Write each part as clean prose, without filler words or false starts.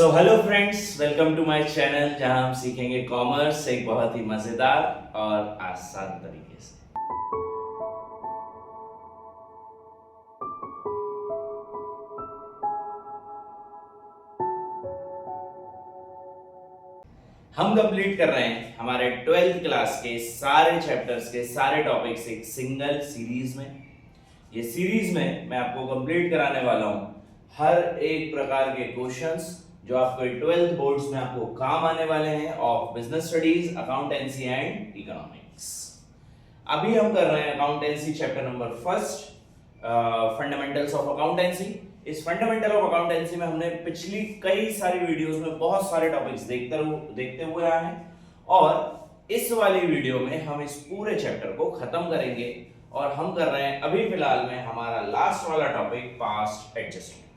तो hello friends, welcome to my channel जहां हम सीखेंगे कॉमर्स एक बहुत ही मजेदार और आसान तरीके से। हम कंप्लीट कर रहे हैं हमारे 12th क्लास के सारे चैप्टर्स के सारे टॉपिक्स एक सिंगल सीरीज में। ये सीरीज में मैं आपको कंप्लीट कराने वाला हूं हर एक प्रकार के क्वेश्चंस जो आपको 12th बोर्ड्स में आपको काम आने वाले हैं of business studies, accountancy and economics. अभी हम कर रहे हैं accountancy chapter number first, fundamentals of accountancy. इस फंडामेंटल ऑफ अकाउंटेंसी में हमने पिछली कई सारी वीडियोस में बहुत सारे टॉपिक्स देखते हुए आए हैं और इस वाली वीडियो में हम इस पूरे चैप्टर को खत्म करेंगे और हम कर रहे हैं अभी फिलहाल में हमारा लास्ट वाला टॉपिक पास्ट एडजस्टमेंट।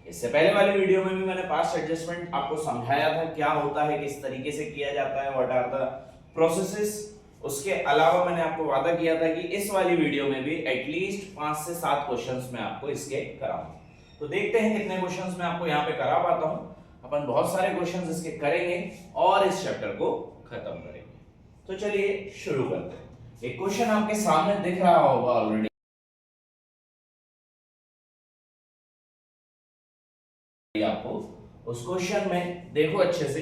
इससे पहले वाली वीडियो में भी मैंने पास्ट एडजस्टमेंट आपको समझाया था क्या होता है, किस तरीके से किया जाता है, व्हाट आर द प्रोसेसेस। उसके अलावा मैंने आपको वादा किया था कि इस वाली वीडियो में भी एटलीस्ट 5 से 7 क्वेश्चंस मैं आपको इसके कराऊंगा। तो देखते हैं कितने क्वेश्चंस मैं आपको यहाँ पे करा पाता हूँ। अपन बहुत सारे क्वेश्चंस इसके करेंगे और इस चैप्टर को खत्म करेंगे। तो चलिए शुरू करते हैं। एक क्वेश्चन आपके सामने दिख रहा होगा ऑलरेडी आपको। उस क्वेश्चन में देखो अच्छे से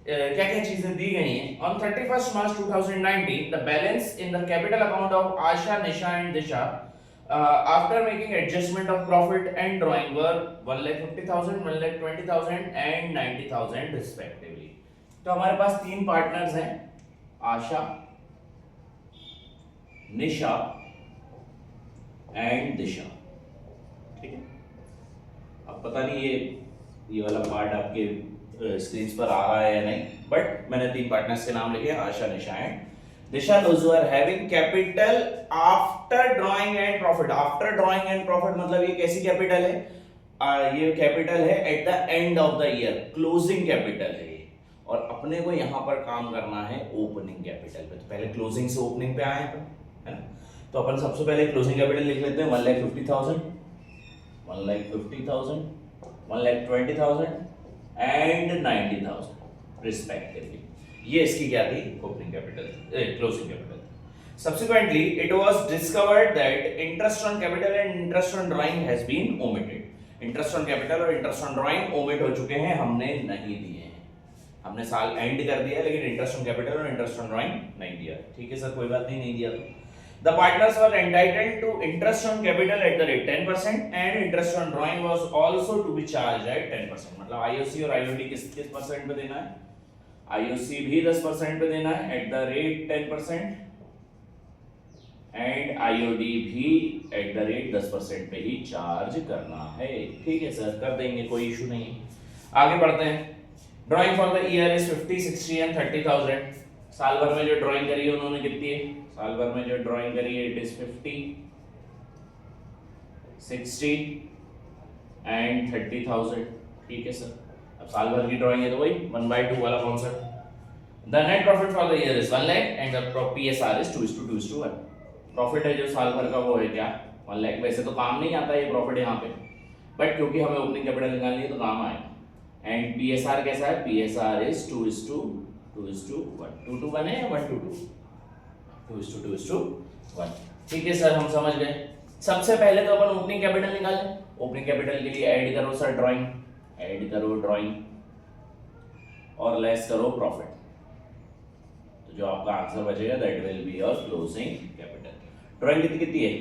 क्या क्या चीजें दी गई हैं। On 31st March 2019 the balance in the capital account of Asha, Nisha and Disha after making adjustment of profit and drawing were 1,50,000, 1,20,000 and 90,000 respectively. तो हमारे पास तीन पार्टनर्स हैं, आशा, निशा एंड दिशा। ठीक है, अब पता नहीं ये वाला पार्ट आपके स्क्रीन पर आ रहा है या नहीं, बट मैंने तीन पार्टनर्स के नाम लिखे, Asha, Nisha and Disha. Those who are having capital after drawing and profit. After drawing and profit मतलब ये कैसी कैपिटल है? ये कैपिटल है at the end of the year, closing capital है ये। और अपने को यहाँ पर काम करना है ओपनिंग कैपिटल पे। तो पहले क्लोजिंग से ओपनिंग पे आए हैं, है ना? तो अपन सबसे पहले क्लोजिंग कैपिटल लिख लेते हैं 1,50,000, 1,50,000, 1,20,000 एंड 90,000 रिस्पेक्टिवली। ये इसकी क्या थी? Opening capital, closing capital. Subsequently, it was discovered that interest on capital and interest on drawing has been omitted. Interest on capital और interest on drawing omit हो चुके हैं, हमने नहीं दिए हैं। हमने साल एंड कर दिया लेकिन interest on capital और interest on drawing नहीं दिया। ठीक है सर, कोई बात नहीं दिया तो। The partners were entitled to interest on capital at the rate 10% and interest on drawing was also to be charged at 10%। मतलब IOC और IOD किस परसेंट पे देना है? IOC भी 10% पे देना है at the rate 10% and IOD भी एट द रेट 10% पे ही चार्ज करना है। ठीक है सर, कर देंगे, कोई इशू नहीं है। आगे बढ़ते हैं। Drawing for the year is 50, 60 and 30,000। साल भर में जो ड्राइंग करी है उन्होंने कितनी है? साल भर में जो ड्राइंग करी है इट इज 50, 60 एंड 30,000। ठीक है सर, अब साल भर की ड्राइंग है तो वही 1/2 वाला concept. The net profit for the year is 1 lakh and the PSR is 2:2:1। Profit है जो साल भर का वो है क्या? 1 लाख। वैसे तो काम नहीं आता ये प्रॉफिट यहाँ पे, बट क्योंकि हमें ओपनिंग कैपिटल निकालनी है तो काम आएगा। एंड PSR कैसा है? PSR is 2:1। 2:1 है या 1:2? 2:1। ठीक है सर, हम समझ गए। सबसे पहले तो अपन ओपनिंग कैपिटल निकालें। ओपनिंग कैपिटल के लिए ऐड करो सर ड्राइंग, ऐड करो ड्राइंग और लेस करो प्रॉफिट। तो जो आपका आंसर बचेगा that will be your closing capital. Drawing कितनी है?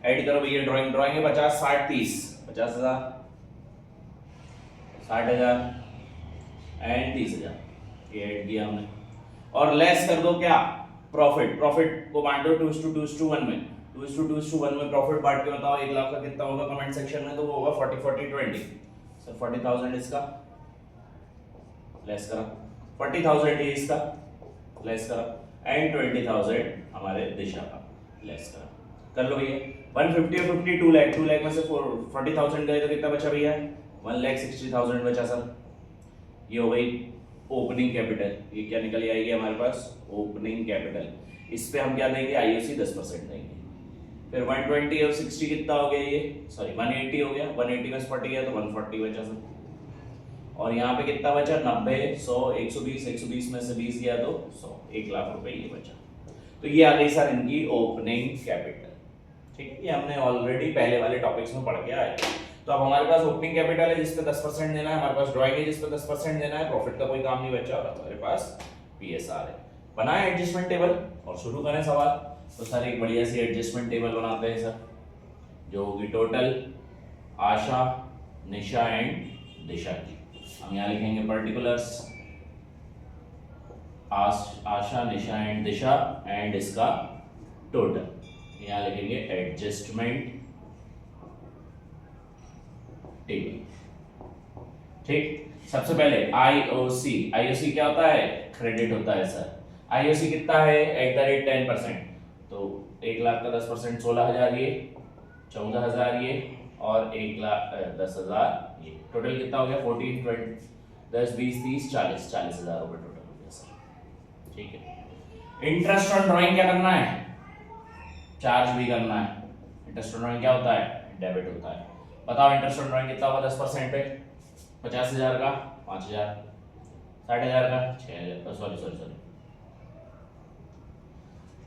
ऐड करो भैया। ड्राइंग है 50, 60, 30, 50,000, 60,000 एंड 30,000। ये ऐड किया हमने। और लेस कर दो क्या? प्रॉफिट। प्रॉफिट को बांटो 2:2:1 में। 2:2:1 में प्रॉफिट बांट के बताओ 1 लाख का कितना होगा कमेंट सेक्शन में? तो वो होगा 40, 40, 20। सर 40,000 इसका लेस करा, 40,000 है इसका लेस करा एंड 20,000 हमारे दिशा का लेस करा। कर लो भैया। 150 और 50 2 लाख। 2 लाख में से 40,000 गए तो कितना बचा भैया? 1,60,000 बचा सर। ये हो गई ओपनिंग कैपिटल। ये क्या निकल आएगी हमारे पास? Opening capital. इस पे हम क्या देंगे? IOC 10% देंगे। फिर 120 और 60 कितना हो गया? ये सॉरी 180 हो गया। 180 में 40 गया तो 140 बचा सर। और यहाँ पे कितना बचा 90, 100, 120, 120 में से 20 गया तो 100, 1 लाख रुपए ये बचा। तो ये आ गई सर इनकी ओपनिंग कैपिटल। ठीक है, ये हमने ऑलरेडी पहले वाले टॉपिक्स में पढ़ के आए। तो अब हमारे पास ओपनिंग कैपिटल है जिस पे 10% देना है, हमारे पास ड्राइंग है जिस पे 10% देना है, प्रॉफिट का कोई काम नहीं बचा, और हमारे पास पीएसआर है। बनाए एडजस्टमेंट टेबल और शुरू करें सवाल। तो सर एक बढ़िया सी एडजस्टमेंट टेबल बनाते हैं सर, जो होगी टोटल आशा, निशा एंड दिशा की। हम यहाँ लिखेंगे particulars Asha, Nisha and Disha and इसका टोटल। यहाँ लिखेंगे एडजस्टमेंट टेबल। ठीक, सबसे पहले आईओसी। आईओसी क्या होता है? क्रेडिट होता है सर। आईओसी कितना है? @10%। तो 1 लाख का 10% 16,000 ये, 14,000 ये, और 1,10,000 ये। टोटल कितना हो गया? 14, 20, 10, 20, 30, 40,000 रुपए टोटल हो गया सर। ठीक है। इंटरेस्ट ऑन ड्राइंग क्या करना है? चार्ज भी करना है। इंटरेस्ट ऑन ड्राइंग क्या होता है? डेबिट होता है। बताओ इंटरेस्ट ऑन ड्राइंग कितना होगा 10% पे? 50,000 का 5,000, 60,000 का 6,000, सॉरी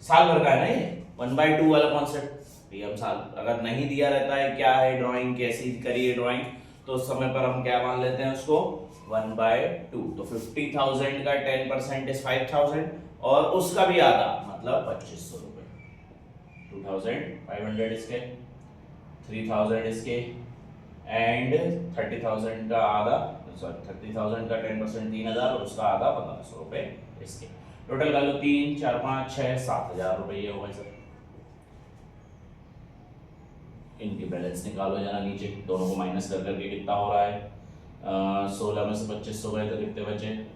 साल भर का है ना ये, 1/2 वाला कॉन्सेप्ट। हम साल अगर नहीं दिया रहता है क्या है ड्राइंग, कैसी करी है ड्राइंग, तो उस समय पर हम क्या मान लेते हैं उसको 1/2। तो 50,000 का 10% इज 5,000, और उसका भी आधा मतलब 2,500 रुपए। 2,500 इसके, 3,000 इसके, एंड 30,000 का आधा, सॉरी 30,000 का 10% 3,000, और उसका आधा 1,500 रुपए इसके। टोटल कर लो 3, 4, 5, 6, 7,000 रुपए ये हो गए सर। इनके बैलेंस निकालो जरा नीचे, दोनों को माइनस कर करके कितना हो रहा है? 16 में से 2500 गए तो कितने बचे?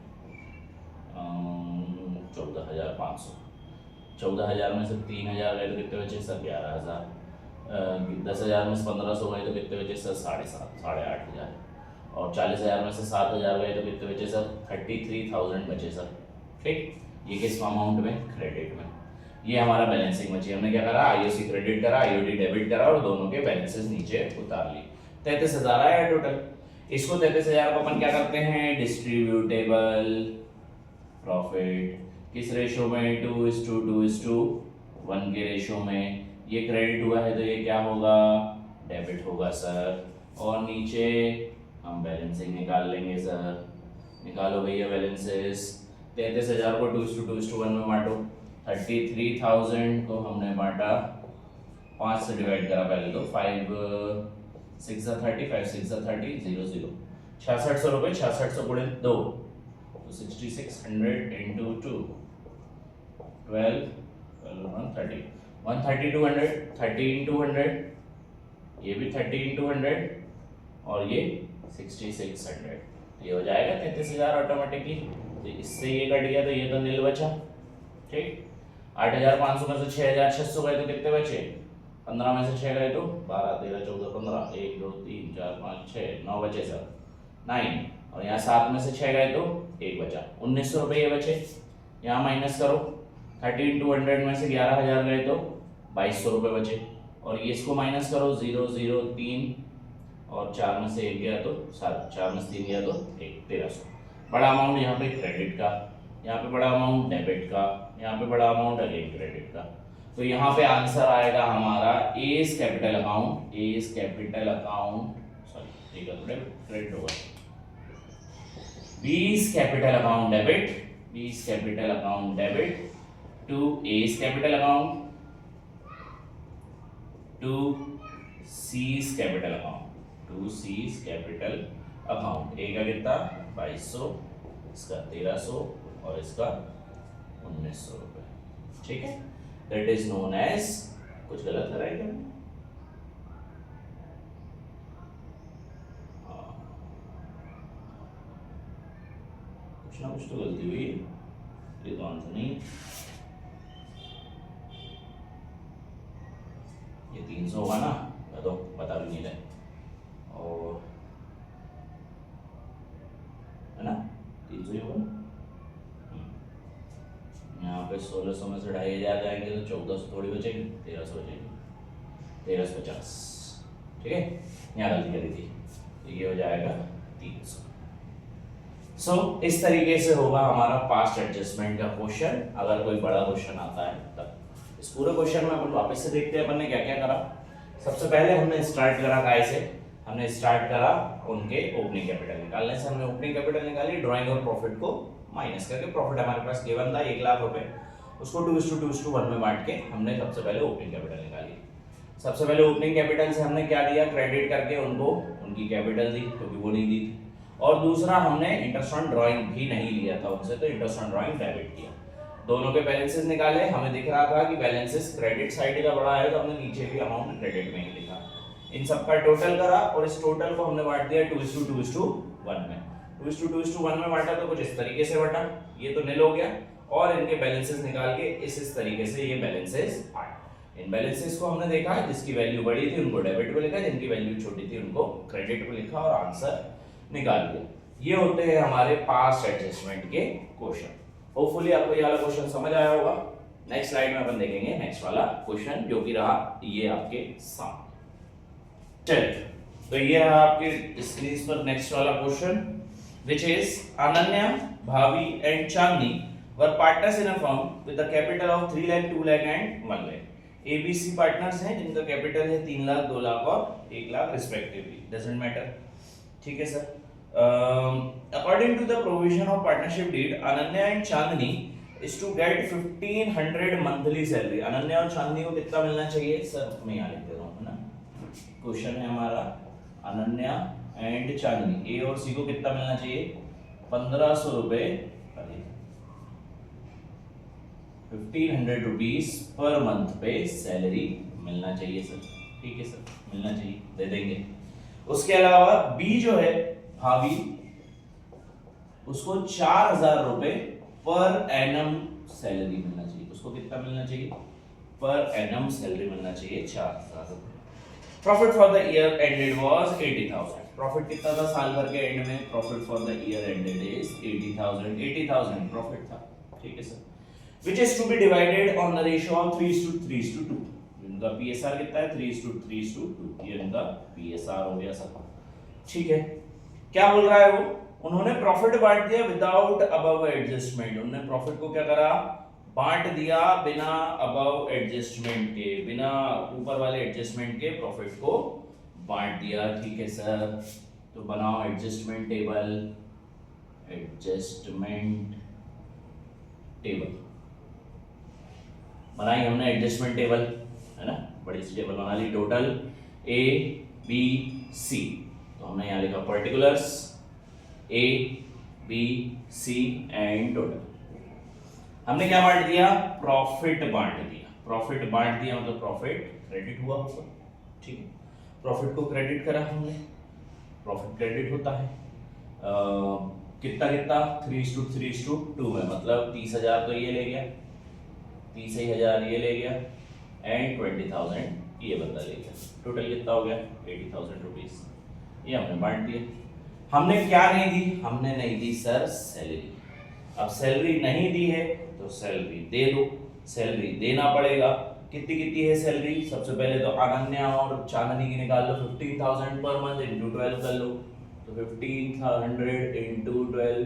14,500। 14,000 में से 3,000 गए तो कितने बचे सर? 11,000। 10,000 में से 1,500 गए तो कितने बचे सर? 7,500, 8,500। और 40,000 में से 7,000 गए तो कितने बचे सर? 33,000 बचे सर। ठीक, ये किस अमाउंट में? क्रेडिट में। ये हमारा बैलेंसिंग बची। हमने क्या करा? आईओसी क्रेडिट करा, आईओडी डेबिट करा, और दोनों के बैलेंसेस नीचे उतार लिए। 33,000 आया टोटल। इसको 33,000 को अपन क्या करते हैं? Distributable profit. किस रेशो में? 2:2:1 के रेशो में। ये क्रेडिट हुआ है तो ये क्या होगा? डेबिट होगा सर। और नीचे हम बैलेंसिंग निकाल लेंगे सर। निकालो भैया बैलेंसेस। 33,000 को 2:2:1 में बांटो। 33,000 को हमने बांटा 5 से डिवाइड करा पहले तो। 5 6 30, 5 6 30, 0 0। 6600 रुपए, 6600 गुणे 2 तो 6600 into 2, 12, 130, 130, 200, 30 into 100, ये भी 30 into 100, और ये 6600। ये हो जाएगा 33,000 ऑटोमेटिकली। तो इससे ये कट गया तो ये तो नील बचा। ठीक, 8,500 में से 6,600 गए तो कितने बचे? 15 में से 6 गए तो 12, 13, 14, 15, 1 2 3 4 5 6 9 बचे सर, 9। और यहाँ 7 में से 6 गए तो 1 बचा, 1,900 रुपये ये बचे। यहाँ माइनस करो, 30 into 100 में से 11,000 गए तो 2,200 रुपये बचे। और ये इसको माइनस करो, 0 0 3, और 4 में से 1 गया तो 7, 4 में से 3 गया तो 1, 1,300। बड़ा अमाउंट यहाँ पे क्रेडिट का, यहाँ पे बड़ा अमाउंट डेबिट का, यहाँ पे बड़ा अमाउंट अगेन क्रेडिट का। तो यहाँ पे आंसर आएगा हमारा A's capital account, A's capital account, sorry ठीक है क्रेडिट होगा, B's capital account debit, B's capital account debit to A's capital account to C's capital account, to C's capital account. A का कितना 2,200, इसका 1,300 और इसका 1,900 रुपए। ठीक है, दैट इज नोन एज, कुछ गलत है क्या? कुछ ना कुछ तो गलती हुई, ये तो आंसर नहीं। ये 300 होगा ना, तो बता भी नहीं रहे, और है ना 300 ही होगा। यहाँ पे 1,600 में से 2,500 जाएंगे तो 1,400 थोड़ी बचेगी, 1,300 बचेगी, 1,350। ठीक है, यहाँ गलती करी थी, तो ये हो जाएगा 300। इस तरीके से होगा हमारा पास्ट एडजस्टमेंट का क्वेश्चन, अगर कोई बड़ा क्वेश्चन आता है तब। इस पूरे क्वेश्चन में अपन वापस से देखते हैं अपन ने क्या क्या करा। सबसे पहले हमने स्टार्ट करा काय से, हमने स्टार्ट करा उनके ओपनिंग कैपिटल निकालने से। हमने ओपनिंग कैपिटल निकाली, ड्राइंग और प्रॉफिट को माइनस करके। प्रॉफिट हमारे पास गिवन था 1 लाख रुपए, उसको 2:2:1 में बांट के हमने सबसे पहले ओपनिंग कैपिटल निकाली। सबसे पहले ओपनिंग कैपिटल से हमने क्या दिया, क्रेडिट करके उनको उनकी कैपिटल दी क्योंकि वो नहीं दी थी। और दूसरा हमने इंटरेस्ट ऑन ड्राइंग भी नहीं लिया था उनसे, तो इंटरेस्ट ऑन ड्राइंग डेबिट किया। दोनों के बैलेंसेस निकाले, हमें दिख रहा था कि बैलेंसेस क्रेडिट साइड का बड़ा है, तो हमने नीचे भी अमाउंट क्रेडिट में ही लिखा। इन सब का टोटल करा और इस टोटल को हमने बांट दिया 2:2:1 में। 2:2:1 में बांटा तो कुछ इस तरीके से बांटा, ये तो निल हो गया। और इनके बैलेंसेस निकाल के इस तरीके से ये बैलेंसेस आए। इन बैलेंसेस को हमने देखा, जिसकी वैल्यू बड़ी थी उनको डेबिट पे लिखा, जिनकी वैल्यू छोटी थी उनको क्रेडिट पे लिखा और आंसर निकाल दिया। ये होते हैं हमारे पास्ट एडजस्टमेंट के क्वेश्चन। होपफुली आपको ये वाला क्वेश्चन समझ आया होगा। नेक्स्ट स्लाइड में अपन देखेंगे नेक्स्ट वाला क्वेश्चन, जो कि रहा ये आपके सामने। चलिए, तो ये रहा आपके स्क्रीन पर नेक्स्ट वाला question, which is Ananya, Bhavi and Chandni were partners in a firm with a capital of 3 lakh, 2 lakh and 1 lakh. ABC partners हैं जिनका कैपिटल है 3 लाख, 2 लाख और 1 लाख रिस्पेक्टिवली, डजंट मैटर। ठीक है sir. According to the provision of partnership deed, Ananya and Chandni is to get 1500 monthly salary. Ananya और चांदनी को कितना मिलना चाहिए सर, मैं यहाँ लिख दे रहा हूँ, है ना। क्वेश्चन है हमारा अनन्या एंड चांदनी, ए और सी को कितना मिलना चाहिए, 1500 रुपए, 1500 रुपीज पर मंथ पे सैलरी मिलना चाहिए सर। ठीक है सर, मिलना चाहिए, दे देंगे। उसके अलावा बी जो है भाभी, उसको 4000 रुपए पर एनम सैलरी मिलना चाहिए। उसको कितना मिलना चाहिए, पर एनम सैलरी मिलना चाहिए 4000 रुपए। Profit for the year ended was 80,000। Profit कितना था साल भर के एंड में, profit for the year ended is 80,000 profit था। ठीक है sir. Which is to be divided on the ratio of 3:3:2। इनका पीएसआर कितना है, 3:3:2। ये इनका पीएसआर हो गया सर। ठीक है, क्या बोल रहा है वो, उन्होंने प्रॉफिट बांट दिया विदाउट अबव एडजस्टमेंट। उन्होंने प्रॉफिट को क्या करा, बांट दिया बिना अबव एडजस्टमेंट के, बिना ऊपर वाले एडजस्टमेंट के प्रॉफिट को बांट दिया। ठीक है सर, तो बनाओ एडजस्टमेंट टेबल, एडजस्टमेंट टेबल बनाई हमने, एडजस्टमेंट टेबल है ना, बड़ी सी टेबल बना ली। टोटल ए बी सी, तो हमने यहाँ लिखा particulars A B C and total. हमने क्या बांट दिया, प्रॉफिट बांट दिया। प्रॉफिट बांट दिया मतलब प्रॉफिट क्रेडिट हुआ होगा। ठीक है, प्रॉफिट को क्रेडिट करा हमने, प्रॉफिट क्रेडिट होता है कितना कितना, 3:3:2 में, मतलब 30,000 तो ये ले गया, 30,000 ये ले गया एंड 20,000 ये बंदा ले गया। टोटल कितना हो गया, 80,000 रुपीज। ये हमने बांट दिया। हमने क्या नहीं दी, हमने नहीं दी सर सैलरी। अब सैलरी नहीं दी है तो सैलरी दे दो, सैलरी देना पड़ेगा। कितनी कितनी है सैलरी, सबसे पहले तो अनन्या और चांदनी की निकाल लो, 15,000 पर मंथ इंटू 12 कर लो, तो 1500 इंटू 12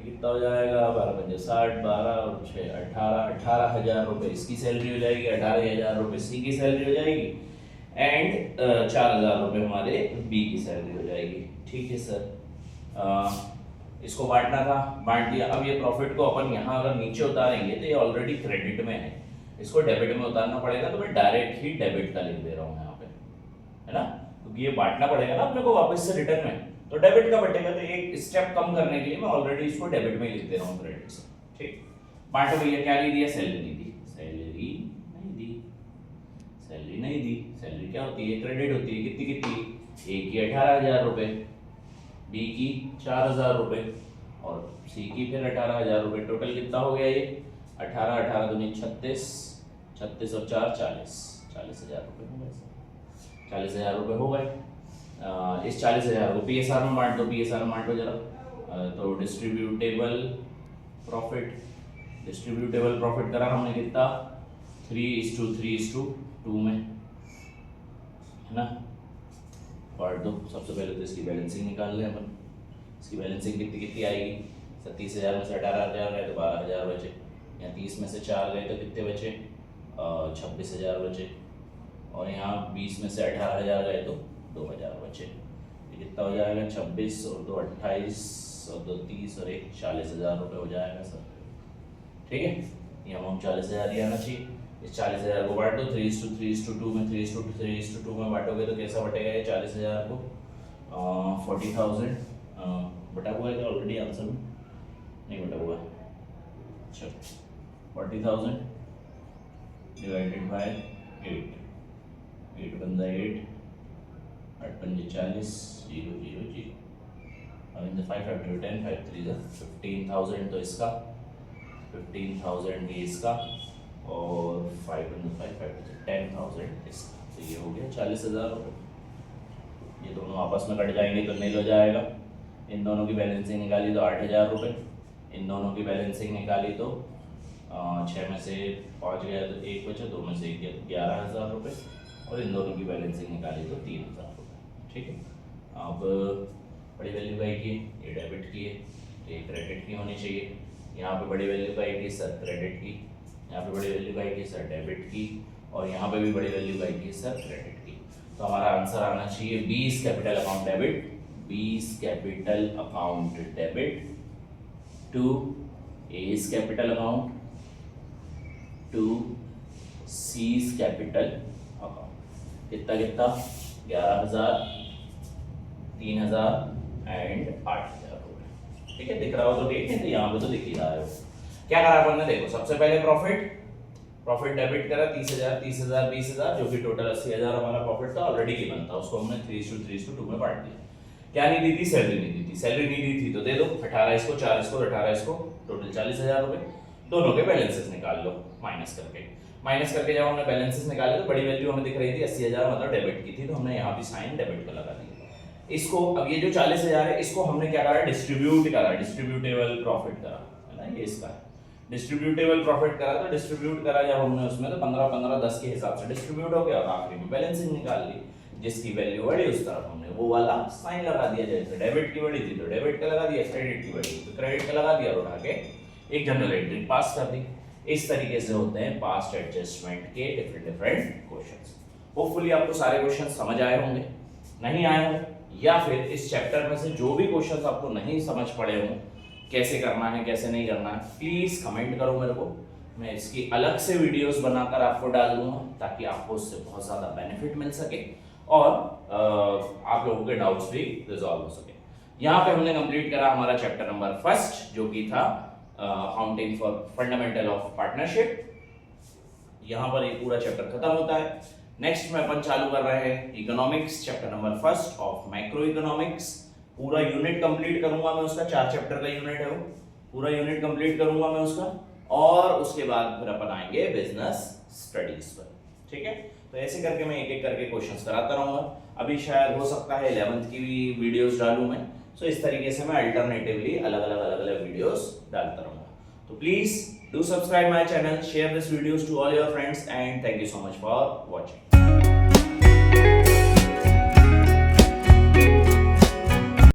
कितना हो जाएगा, 12×5 = 12 और 6 18,000 रुपए इसकी सैलरी हो जाएगी, 18,000 रुपए सी की सैलरी हो जाएगी एंड 4,000 रुपए हमारे बी की सैलरी हो जाएगी। ठीक है सर, इसको बांटना था, बांट दिया। अब ये प्रॉफिट को अपन यहाँ अगर नीचे उतारेंगे तो ये ऑलरेडी क्रेडिट में है, इसको डेबिट में उतारना पड़ेगा, तो मैं डायरेक्ट ही डेबिट का लिख दे रहा हूँ यहाँ पे, है ना, क्योंकि ये बांटना पड़ेगा ना अपने को वापस से रिटर्न में, तो डेबिट का बटेगा, तो एक स्टेप कम करने के लिए मैं ऑलरेडी इसको डेबिट में लिख दे रहा हूँ क्रेडिट से। ठीक, बांटो भैया, क्या नहीं दिया, सैलरी दी, सैलरी नहीं दी, सैलरी नहीं दी। सैलरी क्या होती है, क्रेडिट होती है। कितनी कितनी, ए की 18,000 रुपए, बी की 4,000 रुपए और सी की फिर 18,000 रुपए। टोटल कितना हो गया ये, 18 18 दूनी 36, 36 और 4 40, 40,000 रुपए हो गए। 40,000 रुपए हो गए। इस 40,000 को पीएसआर में बांट दो, पीएसआर में बांटो जरा। तो डिस्ट्रीब्यूटेबल प्रॉफिट, डिस्ट्रीब्यूटेबल प्रॉफिट करा हमने कितना, 3:3:2 में, है ना। बांट दो। सबसे पहले तो इसकी बैलेंसिंग निकाल लें अपन, इसकी बैलेंसिंग कितनी कितनी आएगी, 37,000 में से 18,000 गए तो 12,000 बचे, यहाँ 30 में से 4 गए तो कितने बचे, 26,000 बचे, और यहाँ 20 में से 18,000 गए तो 2,000 बचे। ये कितना हो जाएगा, 26 और 2 28 और 2 30 और 1 40,000 रुपये हो जाएगा सर। ठीक है, ये अमाउंट 40,000 ही आना चाहिए। इस 40,000 को बांट दो 3:2 में, 3:2 में बांटोगे तो कैसा बटेगा ये 40,000 को, 40,000 बटा हुआ है क्या ऑलरेडी आंसर में, नहीं बटा हुआ है। अच्छा 40,000 डिवाइडेड बाय 8, 8 बंदा 8, 8 पंजे 40, 0 0 0, अब इन द 5 फैक्टर 10, 5 3 15,000 तो इसका, 15,000 ये इसका, और 5 इन द 5 फैक्टर 10,000 इसका, तो ये हो गया 40,000 रुपये। ये दोनों आपस में कट जाएंगे तो नील हो जाएगा। इन दोनों की बैलेंसिंग निकाली तो 8,000 रुपये, इन दोनों की बैलेंसिंग निकाली तो 6 में से 5 गया तो 1 बचा, 2 में से 1 गया तो 11,000 रुपये, और इन दोनों की बैलेंसिंग निकाली तो 3,000 रुपये। ठीक है, अब बड़ी वैल्यू का की ये डेबिट की है, तो ये क्रेडिट की होनी चाहिए। यहाँ पे बड़ी वैल्यू का की सर क्रेडिट की, यहाँ पे बड़ी वैल्यू का की सर डेबिट की, और यहाँ पे भी बड़ी वैल्यू का की सर क्रेडिट की। तो हमारा आंसर आना चाहिए 20 capital account debit, 20 capital account debit to A's capital account to C's capital account. कितना कितना, 11,000, 3,000 एंड 8,000 रुपये। ठीक है, दिख रहा हो तो ठीक है, तो यहाँ पे तो दिख ही रहा है। क्या करा अपन ने, देखो सबसे पहले प्रॉफिट डेबिट करा 30,000, 30,000, 20,000, जो कि टोटल 80,000 हमारा प्रॉफिट था, ऑलरेडी गिवन था, उसको हमने 3:2 में बांट दिया। क्या नहीं दी थी, सैलरी नहीं दी थी, सैलरी नहीं दी थी तो दे दो 18 इसको, 4 इसको, 18 इसको, टोटल 40,000 रुपये। दोनों के बैलेंसेस निकाल लो माइनस करके जब हमने बैलेंसेस निकाले तो बड़ी वैल्यू हमें दिख रही थी 80,000, मतलब डेबिट की थी, तो हमने यहाँ भी साइन डेबिट का लगा दिया। इसको अब ये जो 40,000 है इसको हमने क्या करा, डिस्ट्रीब्यूट करा, डिस्ट्रीब्यूटेबल प्रॉफिट करा है ना, ये इसका डिस्ट्रीब्यूटेबल प्रॉफिट करा, तो डिस्ट्रीब्यूट करा जब हमने उसमें तो 15 15 10 के हिसाब से डिस्ट्रीब्यूट हो गया, और आखिरी में बैलेंसिंग निकाल ली, जिसकी वैल्यू बढ़ी उस तरफ हमने वो वाला साइन लगा दिया। जैसे डेबिट की बढ़ी थी तो डेबिट का लगा दिया, क्रेडिट की बढ़ी तो क्रेडिट का लगा दिया, और उठा के एक जनरल एंट्री पास कर दी। इस तरीके से होते हैं पास्ट एडजस्टमेंट के डिफरेंट क्वेश्चंस। होपफुली आपको सारे क्वेश्चन समझ आए होंगे, नहीं आए होंगे, या फिर इस चैप्टर में से जो भी क्वेश्चंस आपको नहीं समझ पड़े हों, कैसे करना है कैसे नहीं करना है, प्लीज कमेंट करो मेरे को, मैं इसकी अलग से वीडियोस बनाकर आपको डाल दूंगा, ताकि आपको उससे बहुत ज्यादा बेनिफिट मिल सके और आप लोगों के डाउट्स भी रिजॉल्व हो सके। यहाँ पे हमने कंप्लीट करा हमारा चैप्टर नंबर 1 जो कि था accounting for fundamental of partnership. यहाँ पर एक पूरा चैप्टर खत्म होता है। नेक्स्ट में अपन चालू कर रहे हैं economics, chapter number 1 of macro economics. पूरा यूनिट कंप्लीट करूंगा मैं उसका, 4 चैप्टर का यूनिट है वो, पूरा यूनिट कंप्लीट करूंगा मैं उसका, और उसके बाद फिर अपन आएंगे बिजनेस स्टडीज पर। ठीक है, तो ऐसे करके मैं एक एक करके क्वेश्चंस कराता रहूंगा। अभी शायद हो सकता है 11th की भी वीडियोस डालूं मैं, सो इस तरीके से मैं अल्टरनेटिवली अलग अलग वीडियोस डालता रहूंगा। तो please do subscribe my channel, share this videos to all your friends, and thank you so much for watching.